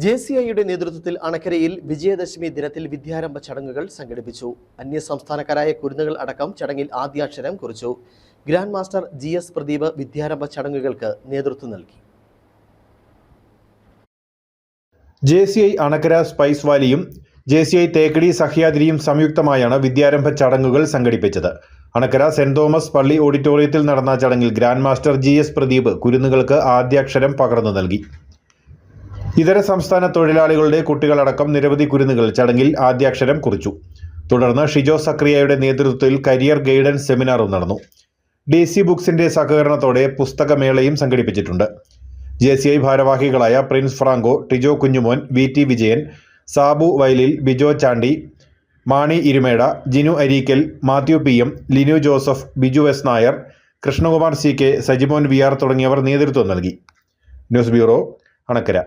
JCIയുടെ നേതൃത്വത്തിൽ അണക്കരയിൽ വിജയദശമി ദിനത്തിൽ വിദ്യാരംഭ ചടങ്ങുകൾ സംഘടിപ്പിച്ചു. അന്യസംസ്ഥാനക്കാരായ കുരുന്നുകൾ അടക്കം ചടങ്ങിൽ ആദ്യാക്ഷരം കുറിച്ചു. ഗ്രാൻഡ് മാസ്റ്റർ GS പ്രദീപ് വിദ്യാരംഭ ചടങ്ങുകൾക്ക് നേതൃത്വം നൽകി. JCI അണക്കര സ്പൈസ് വാലിയും JCI തേക്കടി സഹ്യാദ്രിയും സംയുക്തമായാണ് വിദ്യാരംഭ ചടങ്ങുകൾ സംഘടിപ്പിച്ചത്. അണക്കര സെന്റ് തോമസ് പള്ളി ഓഡിറ്റോറിയത്തിൽ നടന്ന ചടങ്ങിൽ ഗ്രാൻഡ് മാസ്റ്റർ GS പ്രദീപ് കുരുന്നുകൾക്ക് ആദ്യാക്ഷരം പകർന്നു നൽകി. ഇതര സംസ്ഥാന തൊഴിലാളികളുടെ കുട്ടികളടക്കം നിരവധി കുരുന്നുകൾ ചടങ്ങിൽ ആദ്യാക്ഷരം കുറിച്ചു. തുടർന്ന് ഷിജോ സക്രിയയുടെ നേതൃത്വത്തിൽ കരിയർ ഗൈഡൻസ് സെമിനാറും നടന്നു. DC ബുക്സിന്റെ സഹകരണത്തോടെ പുസ്തകമേളയും സംഘടിപ്പിച്ചിട്ടുണ്ട്. JCI ഭാരവാഹികളായ Prince Franco, Tijo Kunjumon, VT Vijayan, Sabu Vayalil, Bijo Chandy, Mani Irumeda, Jinu Areekal, Mathew PM, Linu Joseph, Biju S Nair, Krishnakumar CK, Sajimon VR തുടങ്ങിയവർ നേതൃത്വം നൽകി. News bureau, Anakkara.